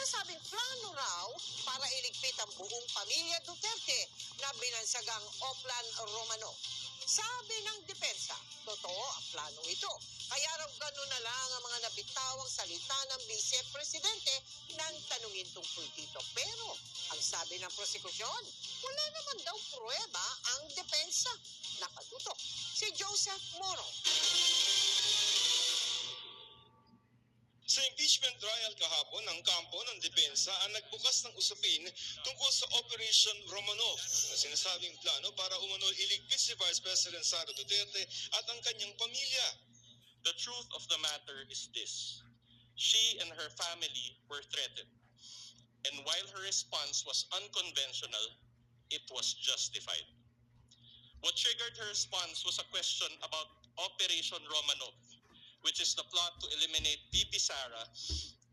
Sinasabing plano raw para iligpit ang buong pamilya Duterte na binansagang Oplan Romanov. Sabi ng depensa, totoo ang plano ito. Kaya raw gano'n na lang ang mga nabitawang salita ng vice-presidente nang tanungin tungkol dito. Pero ang sabi ng prosekusyon, wala naman daw pruweba ang depensa. Nakatutok si Joseph Moro. Sa impeachment trial kahapon, ang kampo ng depensa ang nagbukas ng usapin tungkol sa Operation Romanov na sinasabing plano para umano'y iligpit si Vice President Sara Duterte at ang kanyang pamilya. The truth of the matter is this. She and her family were threatened. And while her response was unconventional, it was justified. What triggered her response was a question about Operation Romanov, which is the plot to eliminate VP Sara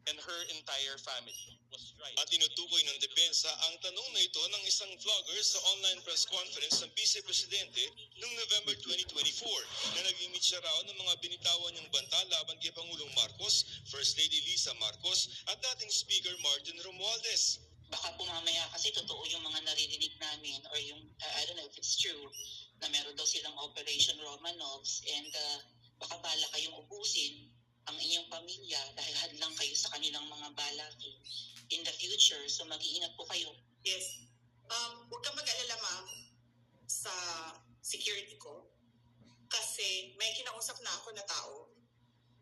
and her entire family. Was right. At tinutukoy ng depensa ang tanong na ito ng isang vlogger sa online press conference ng Vice Presidente noong November 2024 na nag-imit siya raw ng mga binitawan niyang banta laban kay Pangulong Marcos, First Lady Lisa Marcos at dating Speaker Martin Romualdez. Baka po mamaya kasi totoo yung mga naririnig namin or yung, I don't know if it's true, na meron daw silang Operation Romanovs and baka bala kayong ubusin ang inyong pamilya dahil hadlang kayo sa kanilang mga balaki in the future. So mag-iingat po kayo. Yes. Huwag kang mag-alala, ma'am, sa security ko. Kasi may kinausap na ako na tao.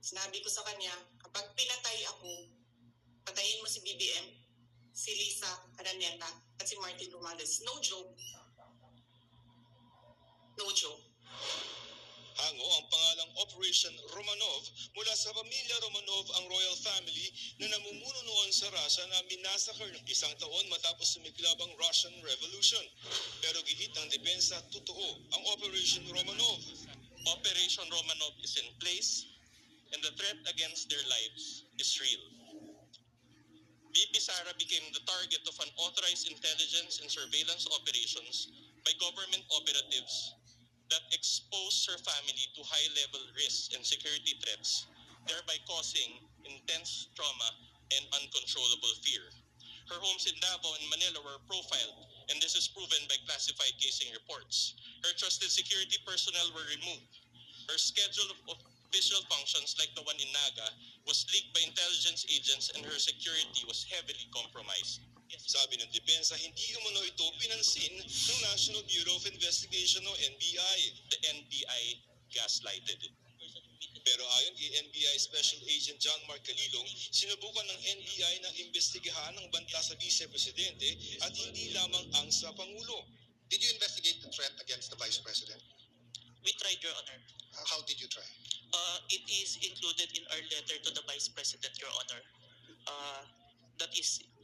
Sinabi ko sa kanya, kapag pinatay ako, patayin mo si BBM, si Lisa Araneta, at si Martin Romualdez. No joke. No joke. Hango ang pangalang Operation Romanov mula sa pamilya Romanov ang royal family na namumuno noon sa Russia na minasakar ng isang taon matapos sumiklab ang Russian Revolution. Pero gihit ng depensa, totoo ang Operation Romanov. Operation Romanov is in place and the threat against their lives is real. VP Sara became the target of unauthorized intelligence and surveillance operations by government operatives that exposed her family to high-level risks and security threats, thereby causing intense trauma and uncontrollable fear. Her homes in Davao and Manila were profiled, and this is proven by classified casing reports. Her trusted security personnel were removed. Her schedule of official functions like the one in Naga was leaked by intelligence agents and her security was heavily compromised. Sabi ng depensa, hindi umano ito pinansin ng National Bureau of Investigation o NBI. The NBI gaslighted it. Pero ayon kay NBI Special Agent John Mark Calilong, sinubukan ng NBI na imbestigahan ang banta sa Vice Presidente at hindi lamang ang sa Pangulo. Did you investigate the threat against the Vice President? We tried, Your Honor. How did you try? It is included in our letter to the Vice President, Your Honor.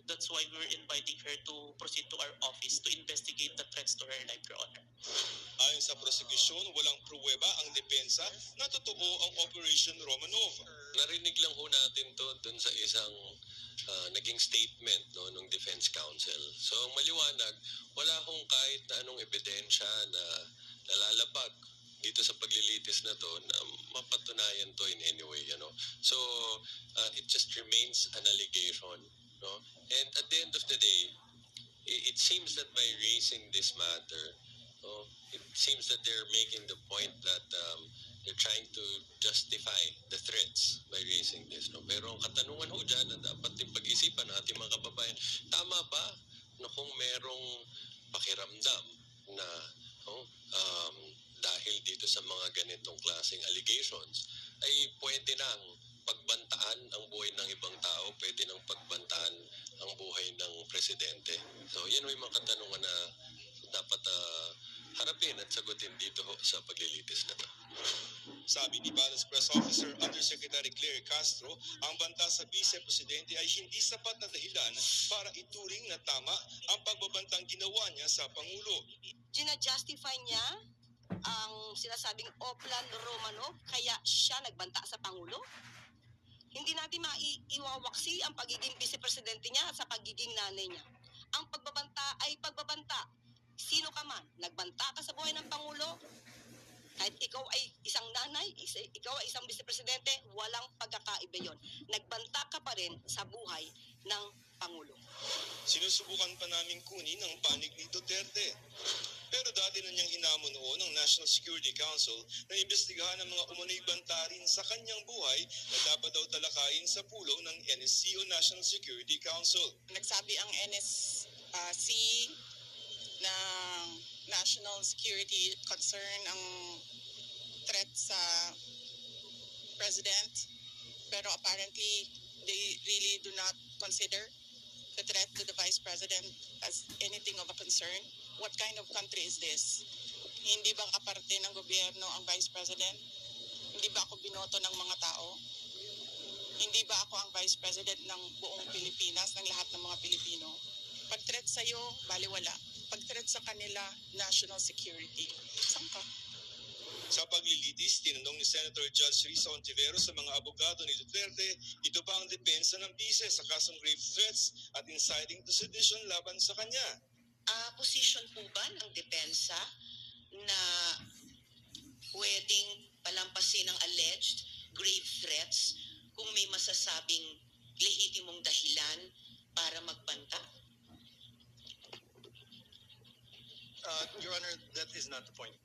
That's why we're inviting her to proceed to our office to investigate the threats to her life, Your Honor. Ayon sa prosekusyon, walang pruweba ang depensa na totoo ang Operation Romanov. Narinig lang ho natin to dun sa isang naging statement ng Defense Counsel. So ang maliwanag, wala hong kahit na anong ebidensya na nalalapag dito sa paglilitis na to na mapatunayan to in any way. So it just remains an allegation. No? And at the end of the day, it seems that by raising this matter, it seems that they're making the point that they're trying to justify the threats by raising this. No? Pero ang katanungan ho dyan na dapat din pag-isipan ng ating mga kababayan, tama ba na kung merong pakiramdam na dahil dito sa mga ganitong klaseng allegations, ay pwede nang pagbantaan ang buhay ng ibang tao, pwede nang pagbantaan ang buhay ng presidente. So yan yung mga katanungan na dapat harapin at sagutin dito sa paglilitis na ito. Sabi ni Palace Press Officer Undersecretary Claire Castro, ang banta sa Vice Presidente ay hindi sapat na dahilan para ituring na tama ang pagbabantang ginawa niya sa Pangulo. Gina-justify niya ang sinasabing Oplan Romanov kaya siya nagbanta sa Pangulo? Hindi natin maiwawaksi ang pagiging vice-presidente niya sa pagiging nanay niya. Ang pagbabanta ay pagbabanta. Sino ka man, nagbanta ka sa buhay ng Pangulo, kahit ikaw ay isang nanay, ikaw ay isang vice-presidente, walang pagkakaiba yon. Nagbanta ka pa rin sa buhay ng Pangulo. Sinusubukan pa naming kunin ang panig ni Duterte. Pero dati na niyang hinamon noon ng National Security Council na imbestigahan ang mga umunoy bantarin sa kanyang buhay na dapat daw talakayin sa pulong ng NSC o National Security Council. Nagsabi ang NSC na national security concern ang threat sa president, pero apparently they really do not consider the threat to the vice president as anything of a concern. What kind of country is this? Hindi ba kaparte ng gobyerno ang vice president? Hindi ba ako binoto ng mga tao? Hindi ba ako ang vice president ng buong Pilipinas, ng lahat ng mga Pilipino? Pag-threat sa'yo, baliwala. Pag-threat sa kanila, national security. Saan ka? Sa paglilitis, tinanong ni Senator Judge Risa Ontiveros sa mga abogado ni Duterte, ito pa ang depensa ng bise sa kasong grave threats at inciting to sedition laban sa kanya. Position po ba ng depensa na pwedeng palampasin ang alleged grave threats kung may masasabing lehitimong dahilan para magbanta? Your Honor, that is not the point.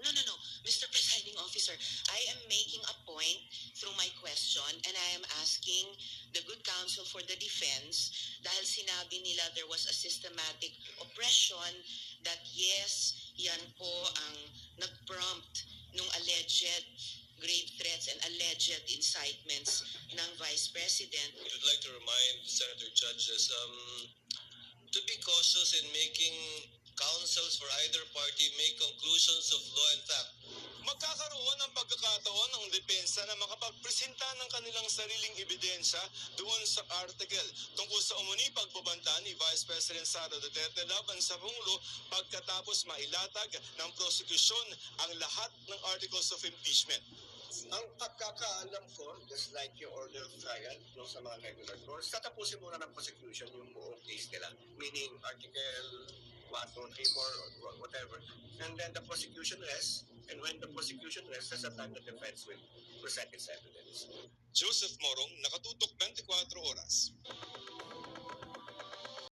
No. Mr. Presiding Officer, I am making a point through my question and I am asking the good counsel for the defense dahil sinabi nila there was a systematic oppression that yes, yan po ang nag-prompt nung alleged grave threats and alleged incitements ng Vice President. I would like to remind Senator Judges to be cautious in making counsels for either party make conclusions of law and fact. Magkakaroon ng pagkakataon ng depensa na makapagpresenta ng kanilang sariling ebidensya doon sa article tungkol sa umuni pagbabanta ni Vice President Sara Duterte laban sa Pangulo pagkatapos mailatag ng prosekusyon ang lahat ng articles of impeachment. Ang pagkakaalam ko, just like yung order of trial no, sa mga regular courts, tatapusin muna ng prosecution yung buong case nila. Meaning Article 1, 2, 3, 4, or whatever. And then the prosecution rests, and when the prosecution rests, that's the time the defense will present its evidence. Joseph Morong, Nakatutok 24 Oras.